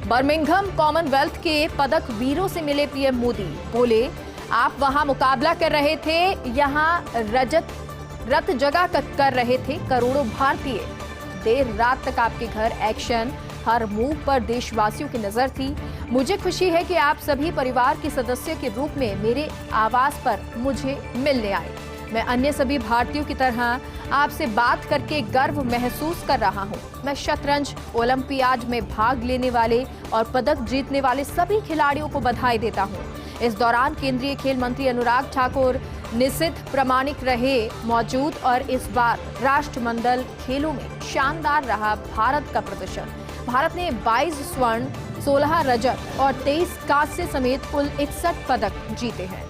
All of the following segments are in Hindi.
बर्मिंघम कॉमनवेल्थ के पदक वीरों से मिले पीएम मोदी। बोले, आप वहां मुकाबला कर रहे थे, यहां रत जगह कर रहे थे करोड़ों भारतीय। देर रात तक आपके घर एक्शन, हर मूव पर देशवासियों की नजर थी। मुझे खुशी है कि आप सभी परिवार के सदस्य के रूप में मेरे आवास पर मुझे मिलने आए। मैं अन्य सभी भारतीयों की तरह आपसे बात करके गर्व महसूस कर रहा हूं। मैं शतरंज ओलंपियाड में भाग लेने वाले और पदक जीतने वाले सभी खिलाड़ियों को बधाई देता हूं। इस दौरान केंद्रीय खेल मंत्री अनुराग ठाकुर निशित प्रामाणिक रहे मौजूद और इस बार राष्ट्रमंडल खेलों में शानदार रहा भारत का प्रदर्शन। भारत ने 22 स्वर्ण, 16 रजत और 23 कांस्य समेत कुल 61 पदक जीते हैं।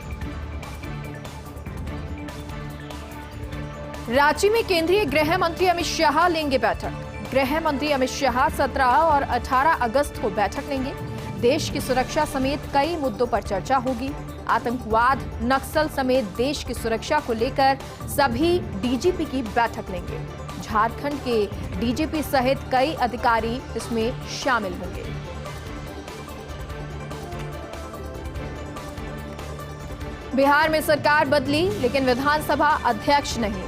रांची में केंद्रीय गृह मंत्री अमित शाह लेंगे बैठक। गृह मंत्री अमित शाह 17 और 18 अगस्त को बैठक लेंगे। देश की सुरक्षा समेत कई मुद्दों पर चर्चा होगी। आतंकवाद, नक्सल समेत देश की सुरक्षा को लेकर सभी डीजीपी की बैठक लेंगे। झारखंड के डीजीपी सहित कई अधिकारी इसमें शामिल होंगे। बिहार में सरकार बदली, लेकिन विधानसभा अध्यक्ष नहीं।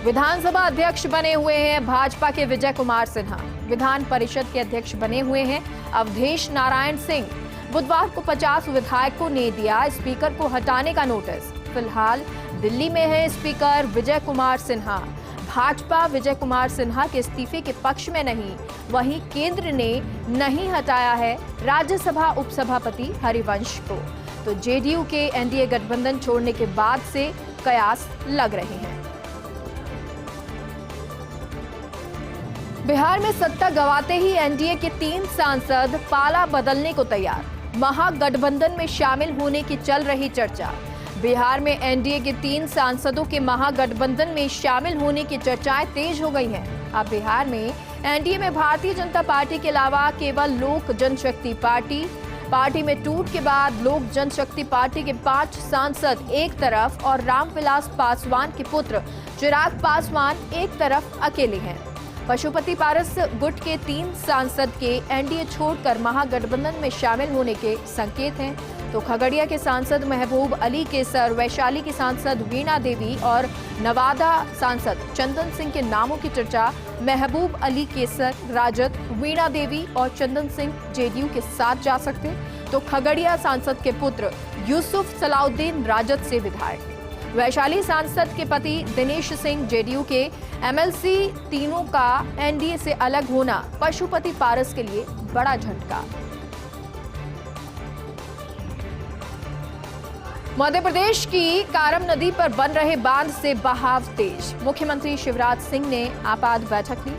विधानसभा अध्यक्ष बने हुए हैं भाजपा के विजय कुमार सिन्हा। विधान परिषद के अध्यक्ष बने हुए हैं अवधेश नारायण सिंह। बुधवार को 50 विधायकों ने दिया स्पीकर को हटाने का नोटिस। फिलहाल दिल्ली में है स्पीकर विजय कुमार सिन्हा। भाजपा विजय कुमार सिन्हा के इस्तीफे के पक्ष में नहीं, वहीं केंद्र ने नहीं हटाया है राज्यसभा उपसभापति हरिवंश को। तो जेडीयू के एनडीए गठबंधन छोड़ने के बाद से कयास लग रहे हैं। बिहार में सत्ता गंवाते ही एनडीए के 3 सांसद पाला बदलने को तैयार। महागठबंधन में शामिल होने की चल रही चर्चा। बिहार में एनडीए के 3 सांसदों के महागठबंधन में शामिल होने की चर्चाएं तेज हो गई हैं। अब बिहार में एनडीए में भारतीय जनता पार्टी के अलावा केवल लोक जनशक्ति पार्टी में टूट के बाद लोक जनशक्ति पार्टी के 5 सांसद एक तरफ और रामविलास पासवान के पुत्र चिराग पासवान एक तरफ अकेले हैं। पशुपति पारस गुट के 3 सांसद के एनडीए छोड़कर महागठबंधन में शामिल होने के संकेत हैं। तो खगड़िया के सांसद महबूब अली केसर, वैशाली की सांसद वीणा देवी और नवादा सांसद चंदन सिंह के नामों की चर्चा। महबूब अली केसर राजद, वीणा देवी और चंदन सिंह जेडीयू के साथ जा सकते। तो खगड़िया सांसद के पुत्र यूसुफ सलाउद्दीन राजद से विधायक। वैशाली सांसद के पति दिनेश सिंह जेडीयू के एमएलसी। तीनों का एनडीए से अलग होना पशुपति पारस के लिए बड़ा झटका। मध्य प्रदेश की कारम नदी पर बन रहे बांध से बहाव तेज। मुख्यमंत्री शिवराज सिंह ने आपात बैठक ली।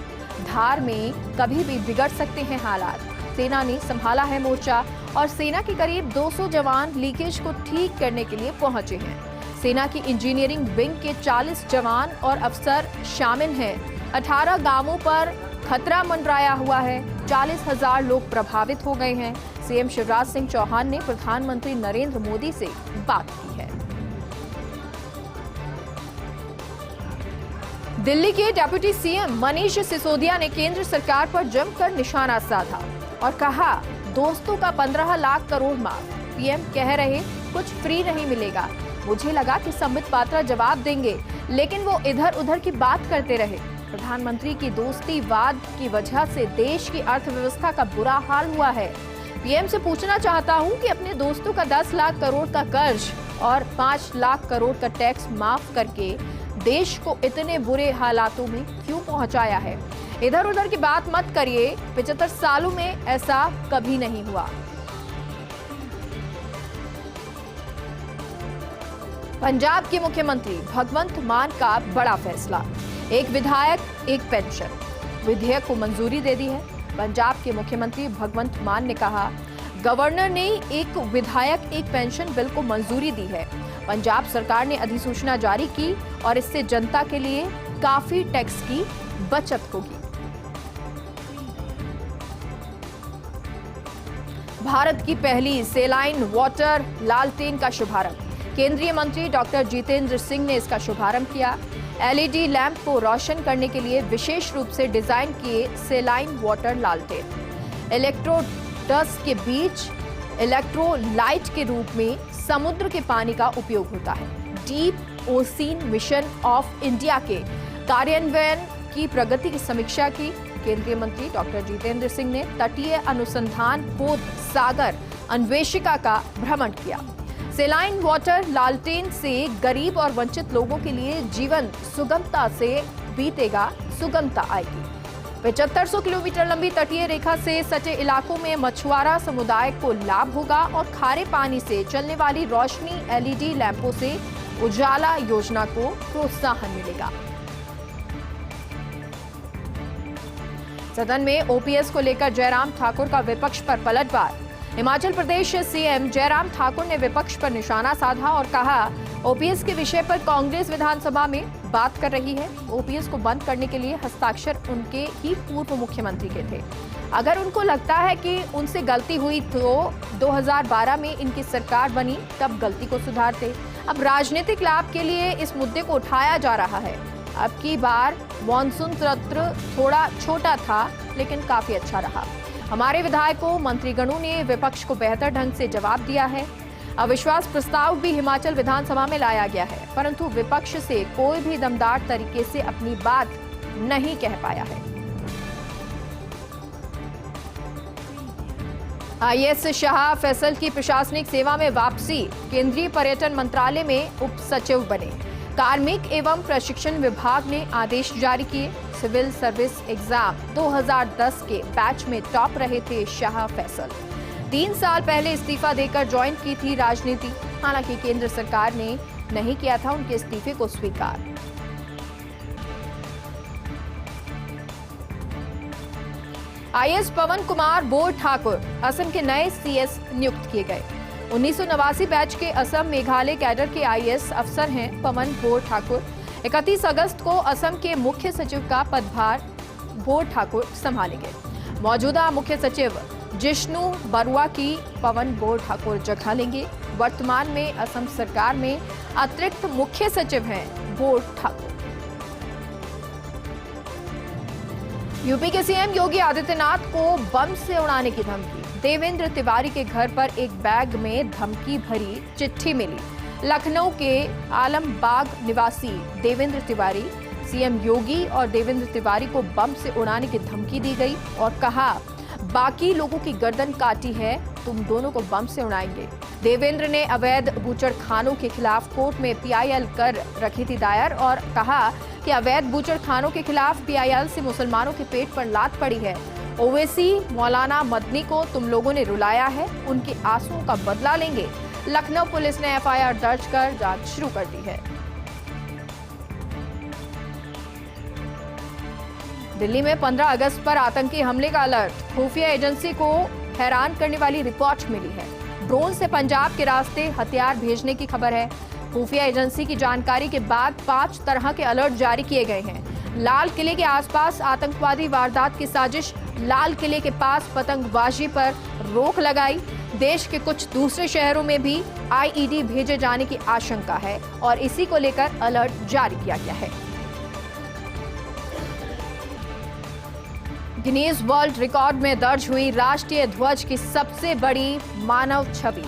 धार में कभी भी बिगड़ सकते हैं हालात। सेना ने संभाला है मोर्चा और सेना के करीब 200 जवान लीकेज को ठीक करने के लिए पहुंचे हैं। सेना की इंजीनियरिंग विंग के 40 जवान और अफसर शामिल हैं। 18 गांवों पर खतरा मंडराया हुआ है। 40,000 लोग प्रभावित हो गए हैं। सीएम शिवराज सिंह चौहान ने प्रधानमंत्री नरेंद्र मोदी से बात की है। दिल्ली के डेप्यूटी सीएम मनीष सिसोदिया ने केंद्र सरकार पर जमकर निशाना साधा और कहा, दोस्तों का 15 लाख करोड़ माफ। पीएम कह रहे कुछ फ्री नहीं मिलेगा। मुझे लगा कि संबित पात्रा जवाब देंगे, लेकिन वो इधर उधर की बात करते रहे। प्रधानमंत्री की दोस्तीवाद की वजह से देश की अर्थव्यवस्था का बुरा हाल हुआ है। पीएम से पूछना चाहता हूं कि अपने दोस्तों का 10 लाख करोड़ का कर्ज और 5 लाख करोड़ का टैक्स माफ करके देश को इतने बुरे हालातों में क्यों पहुंचाया है। इधर उधर की बात मत करिए। 75 सालों में ऐसा कभी नहीं हुआ। पंजाब के मुख्यमंत्री भगवंत मान का बड़ा फैसला। एक विधायक एक पेंशन विधेयक को मंजूरी दे दी है। पंजाब के मुख्यमंत्री भगवंत मान ने कहा, गवर्नर ने एक विधायक एक पेंशन बिल को मंजूरी दी है। पंजाब सरकार ने अधिसूचना जारी की और इससे जनता के लिए काफी टैक्स की बचत होगी। भारत की पहली सेलाइन वाटर लालटेन का शुभारंभ। केंद्रीय मंत्री डॉक्टर जितेंद्र सिंह ने इसका शुभारंभ किया। एलईडी लैंप को रोशन करने के लिए विशेष रूप से डिजाइन किए सेलाइन वाटर लालटेन। डस्ट के बीच इलेक्ट्रोलाइट के रूप में समुद्र के पानी का उपयोग होता है। Deep ocean mission of India के कार्यान्वयन की प्रगति की समीक्षा की। केंद्रीय मंत्री डॉक्टर जितेंद्र सिंह ने तटीय अनुसंधान पोत सागर अन्वेषिका का भ्रमण किया। सेलाइन वाटर लालटेन से गरीब और वंचित लोगों के लिए जीवन सुगमता से बीतेगा, सुगमता आएगी। 7500 किलोमीटर लंबी तटीय रेखा से सटे इलाकों में मछुआरा समुदाय को लाभ होगा और खारे पानी से चलने वाली रोशनी एलईडी लैंपों से उजाला योजना को प्रोत्साहन मिलेगा। सदन में ओपीएस को लेकर जयराम ठाकुर का विपक्ष पर पलटवार। हिमाचल प्रदेश सीएम जयराम ठाकुर ने विपक्ष पर निशाना साधा और कहा, ओपीएस के विषय पर कांग्रेस विधानसभा में बात कर रही है। ओपीएस को बंद करने के लिए हस्ताक्षर उनके ही पूर्व मुख्यमंत्री के थे। अगर उनको लगता है कि उनसे गलती हुई तो 2012 में इनकी सरकार बनी, तब गलती को सुधारते। अब राजनीतिक लाभ के लिए इस मुद्दे को उठाया जा रहा है। अब की बार मॉनसून सत्र थोड़ा छोटा था, लेकिन काफी अच्छा रहा। हमारे विधायकों मंत्रीगणों ने विपक्ष को बेहतर ढंग से जवाब दिया है। अविश्वास प्रस्ताव भी हिमाचल विधानसभा में लाया गया है, परंतु विपक्ष से कोई भी दमदार तरीके से अपनी बात नहीं कह पाया है। आईएएस शाह फैसल की प्रशासनिक सेवा में वापसी। केंद्रीय पर्यटन मंत्रालय में उप सचिव बने। कार्मिक एवं प्रशिक्षण विभाग ने आदेश जारी किए। सिविल सर्विस एग्जाम 2010 के बैच में टॉप रहे थे शाह फैसल। 3 साल पहले इस्तीफा देकर ज्वाइन की थी राजनीति। हालांकि केंद्र सरकार ने नहीं किया था उनके इस्तीफे को स्वीकार। आईएएस पवन कुमार बोर ठाकुर असम के नए सीएस नियुक्त किए गए। 1989 बैच के असम मेघालय कैडर के आईएएस अफसर हैं पवन बोर ठाकुर। 31 अगस्त को असम के मुख्य सचिव का पदभार बोर ठाकुर संभालेंगे। मौजूदा मुख्य सचिव जिष्णु बरुआ की पवन बोर ठाकुर जगह लेंगे। वर्तमान में असम सरकार में अतिरिक्त मुख्य सचिव हैं बोर ठाकुर। यूपी के सीएम योगी आदित्यनाथ को बम से उड़ाने की धमकी। देवेंद्र तिवारी के घर पर एक बैग में धमकी भरी चिट्ठी मिली। लखनऊ के आलमबाग निवासी देवेंद्र तिवारी, सीएम योगी और देवेंद्र तिवारी को बम से उड़ाने की धमकी दी गई और कहा, बाकी लोगों की गर्दन काटी है, तुम दोनों को बम से उड़ाएंगे। देवेंद्र ने अवैध बूचड़खानों के खिलाफ कोर्ट में पीआईएल कर रखी थी दायर और कहा कि अवैध बूचड़खानों के खिलाफ पीआईएल से मुसलमानों के पेट पर लात पड़ी है। ओवैसी मौलाना मदनी को तुम लोगों ने रुलाया है, उनके आंसुओं का बदला लेंगे। लखनऊ पुलिस ने एफआईआर दर्ज कर जांच शुरू कर दी है। दिल्ली में 15 अगस्त पर आतंकी हमले का अलर्ट। खुफिया एजेंसी को हैरान करने वाली रिपोर्ट मिली है। ड्रोन से पंजाब के रास्ते हथियार भेजने की खबर है। खुफिया एजेंसी की जानकारी के बाद 5 तरह के अलर्ट जारी किए गए हैं। लाल किले के आसपास आतंकवादी वारदात की साजिश। लाल किले के पास पतंगबाजी पर रोक लगाई। देश के कुछ दूसरे शहरों में भी आईईडी भेजे जाने की आशंका है और इसी को लेकर अलर्ट जारी किया गया है। गिनीज वर्ल्ड रिकॉर्ड में दर्ज हुई राष्ट्रीय ध्वज की सबसे बड़ी मानव छवि।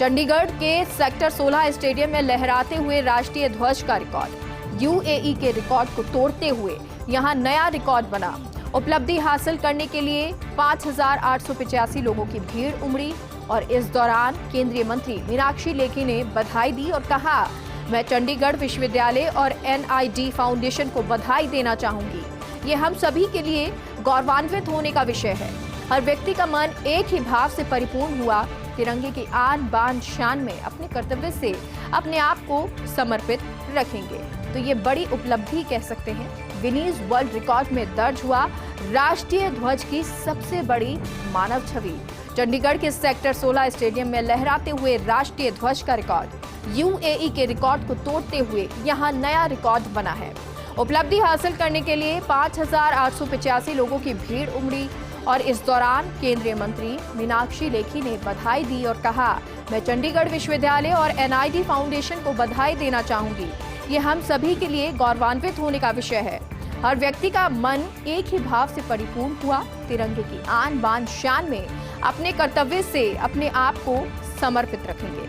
चंडीगढ़ के सेक्टर 16 स्टेडियम में लहराते हुए राष्ट्रीय ध्वज का रिकॉर्ड यूएई के रिकॉर्ड को तोड़ते हुए यहां नया रिकॉर्ड बना। उपलब्धि हासिल करने के लिए 5,885 लोगों की भीड़ उमड़ी और इस दौरान केंद्रीय मंत्री मीनाक्षी लेखी ने बधाई दी और कहा, मैं चंडीगढ़ विश्वविद्यालय और एनआईडी फाउंडेशन को बधाई देना चाहूंगी। ये हम सभी के लिए गौरवान्वित होने का विषय है। हर व्यक्ति का मन एक ही भाव से परिपूर्ण हुआ। तिरंगे की आन बान शान में अपने कर्तव्य से अपने आप को समर्पित रखेंगे। तो ये बड़ी उपलब्धि कह सकते हैं। गिनीज वर्ल्ड रिकॉर्ड में दर्ज हुआ राष्ट्रीय ध्वज की सबसे बड़ी मानव छवि। चंडीगढ़ के सेक्टर 16 स्टेडियम में लहराते हुए राष्ट्रीय ध्वज का रिकॉर्ड यूएई के रिकॉर्ड को तोड़ते हुए यहां नया रिकॉर्ड बना है। उपलब्धि हासिल करने के लिए 5,885 लोगों की भीड़ उमड़ी और इस दौरान केंद्रीय मंत्री मीनाक्षी लेखी ने बधाई दी और कहा, मैं चंडीगढ़ विश्वविद्यालय और एनआईडी फाउंडेशन को बधाई देना चाहूंगी। ये हम सभी के लिए गौरवान्वित होने का विषय है। हर व्यक्ति का मन एक ही भाव से परिपूर्ण हुआ। तिरंगे की आन बान शान में अपने कर्तव्य से अपने आप को समर्पित रखेंगे।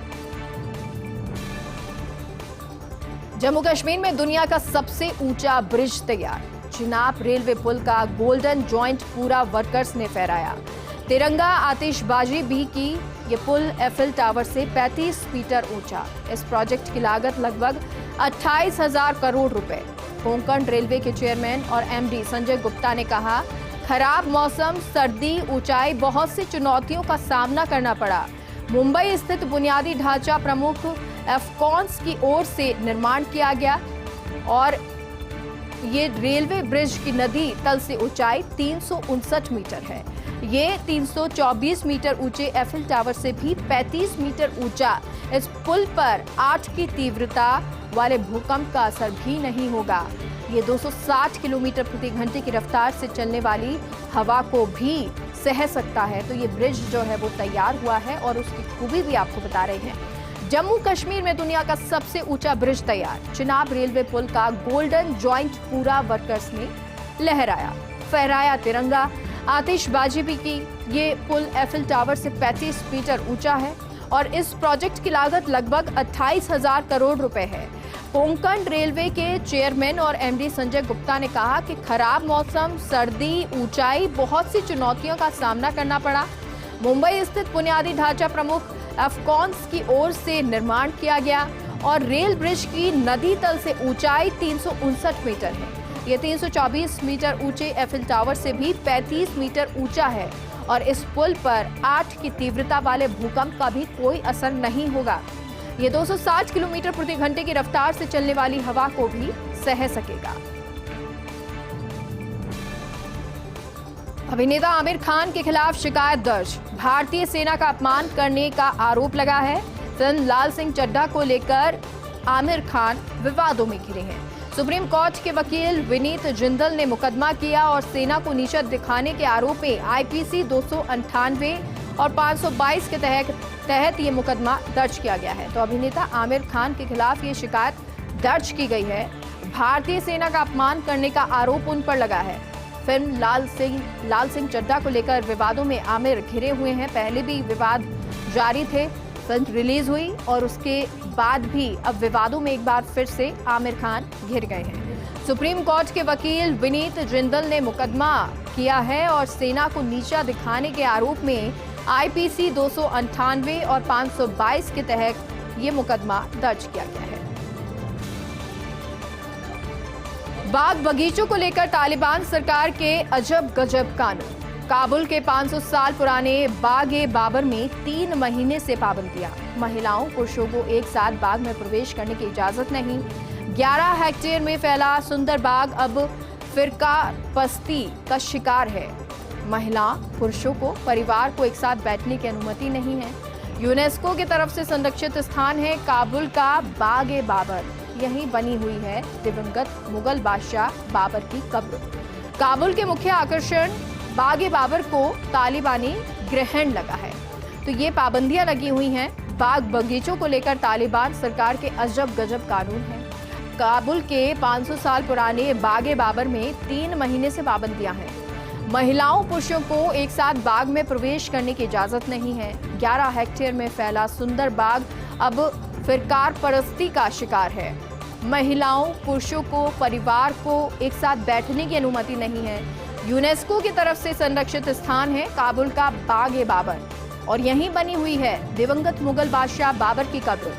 जम्मू कश्मीर में दुनिया का सबसे ऊंचा ब्रिज तैयार। चिनाब रेलवे पुल का गोल्डन जॉइंट पूरा वर्कर्स ने फहराया। तिरंगा आतिशबाजी भी की। ये पुल एफिल टावर से 35 मीटर ऊंचा। इस प्रोजेक्ट की लागत लगभग 28,000 करोड़ रुपए। कोंकण रेलवे के चेयरमैन और एमडी संजय गुप्ता ने कहा, खराब मौसम, सर्दी, ऊंचाई, बहुत सी चुनौतियों का सामना करना पड़ा। मुंबई स्थित बुनियादी ढांचा प्रमुख एफकॉन्स की ओर से निर्माण किया गया और ये रेलवे ब्रिज की नदी तल से ऊंचाई 359 मीटर है। ये 324 मीटर ऊंचे एफिल टावर से भी 35 मीटर ऊंचा। इस पुल पर 8 की तीव्रता वाले भूकंप का असर भी नहीं होगा। ये 260 किलोमीटर प्रति घंटे की रफ्तार से चलने वाली हवा को भी सह सकता है। तो ये ब्रिज जो है वो तैयार हुआ है और उसकी खूबी भी आपको बता रहे हैं। जम्मू कश्मीर में दुनिया का सबसे ऊंचा ब्रिज तैयार। चिनाब रेलवे पुल का गोल्डन जॉइंट पूरा वर्कर्स ने लहराया, फहराया तिरंगा, आतिशबाजी भी की। ये पुल एफिल टावर से 35 मीटर ऊंचा है और इस प्रोजेक्ट की लागत लगभग 28,000 करोड़ रुपए है। कोंकण रेलवे के चेयरमैन और एमडी संजय गुप्ता ने कहा कि खराब मौसम, सर्दी, ऊंचाई, बहुत सी चुनौतियों का सामना करना पड़ा। मुंबई स्थित बुनियादी ढांचा प्रमुख एफकॉन्स की ओर से निर्माण किया गया और रेल ब्रिज की नदी तल से ऊंचाई 359 मीटर है। ये 324 मीटर ऊंचे एफिल टावर से भी 35 मीटर ऊंचा है और इस पुल पर 8 की तीव्रता वाले भूकंप का भी कोई असर नहीं होगा। ये 260 किलोमीटर प्रति घंटे की रफ्तार से चलने वाली हवा को भी सह सकेगा। अभिनेता आमिर खान के खिलाफ शिकायत दर्ज। भारतीय सेना का अपमान करने का आरोप लगा है। फिल्म लाल सिंह चड्ढा को लेकर आमिर खान विवादों में घिरे हैं। सुप्रीम कोर्ट के वकील विनीत जिंदल ने मुकदमा किया और सेना को नीचा दिखाने के आरोप में आईपीसी 298 और 522 के तहत ये मुकदमा दर्ज किया गया है। तो अभिनेता आमिर खान के खिलाफ ये शिकायत दर्ज की गई है। भारतीय सेना का अपमान करने का आरोप उन पर लगा है। फिल्म लाल सिंह चड्ढा को लेकर विवादों में आमिर घिरे हुए हैं। पहले भी विवाद जारी थे। फिल्म रिलीज हुई और उसके बाद भी अब विवादों में एक बार फिर से आमिर खान घिर गए हैं। सुप्रीम कोर्ट के वकील विनीत जिंदल ने मुकदमा किया है और सेना को नीचा दिखाने के आरोप में आईपीसी 298 और 522 के तहत ये मुकदमा दर्ज किया गया है। बाग बगीचों को लेकर तालिबान सरकार के अजब गजब कानून। काबुल के 500 साल पुराने बाग-ए बाबर में 3 महीने से पाबंदियां। महिलाओं पुरुषों को एक साथ बाग में प्रवेश करने की इजाजत नहीं। 11 हेक्टेयर में फैला सुंदर बाग अब फिरका पस्ती का शिकार है। महिला पुरुषों को, परिवार को एक साथ बैठने की अनुमति नहीं है। यूनेस्को की तरफ से संरक्षित स्थान है काबुल का बाग-ए बाबर। यहीं बनी हुई है दिवंगत मुगल बादशाह बाबर की कब्र। काबुल के मुख्य आकर्षण बाग-ए बाबर को तालिबानी ग्रहण लगा है। तो ये पाबंदियां लगी हुई हैं। बाग बगीचों को लेकर तालिबान सरकार के अजब गजब कानून हैं। काबुल के 500 साल पुराने बाग-ए बाबर में 3 महीने से पाबंदियां हैं। महिलाओं पुरुषों को एक साथ बाग में प्रवेश करने की इजाजत नहीं है। 11 हेक्टेयर में फैला सुंदर बाग अब फिरकार परस्ती का शिकार है। महिलाओं पुरुषों को, परिवार को एक साथ बैठने की अनुमति नहीं है। यूनेस्को की तरफ से संरक्षित स्थान है काबुल का बाग-ए बाबर और यहीं बनी हुई है दिवंगत मुगल बादशाह बाबर की कब्र।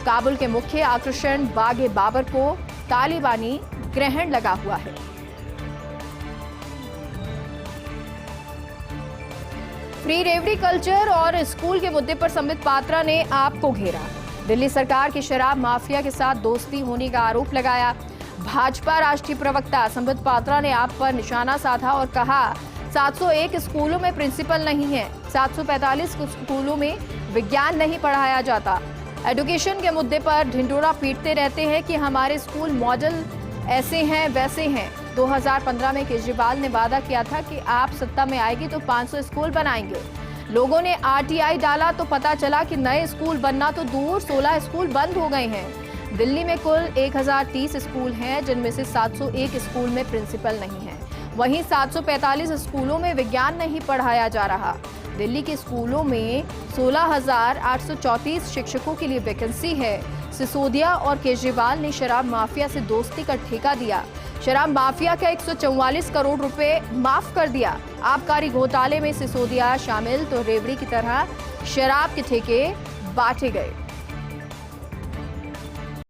काबुल के मुख्य आकर्षण बाग-ए बाबर को तालिबानी ग्रहण लगा हुआ है। फ्री रेवड़ी कल्चर और स्कूल के मुद्दे पर संबित पात्रा ने आपको घेरा। दिल्ली सरकार की शराब माफिया के साथ दोस्ती होने का आरोप लगाया। भाजपा राष्ट्रीय प्रवक्ता संबित पात्रा ने आप पर निशाना साधा और कहा 701 स्कूलों में प्रिंसिपल नहीं है, 745 स्कूलों में विज्ञान नहीं पढ़ाया जाता। एजुकेशन के मुद्दे पर ढिंढोरा पीटते रहते हैं कि हमारे स्कूल मॉडल ऐसे हैं वैसे हैं। 2015 में केजरीवाल ने वादा किया था कि आप सत्ता में आएगी तो 500 स्कूल बनाएंगे। लोगों ने आरटीआई डाला तो पता चला कि नए स्कूल बनना तो दूर, 16 स्कूल बंद हो गए हैं। दिल्ली में कुल 1030 स्कूल हैं, जिनमें से 701 स्कूल में प्रिंसिपल नहीं है। वहीं 745 स्कूलों में विज्ञान नहीं पढ़ाया जा रहा। दिल्ली के स्कूलों में 16,834 शिक्षकों के लिए वैकेंसी है। सिसोदिया और केजरीवाल ने शराब माफिया से दोस्ती का ठेका दिया। शराब माफिया का 144 करोड़ रुपए माफ कर दिया। आबकारी घोटाले में सिसोदिया शामिल तो रेवड़ी की तरह शराब के ठेके बांटे गए।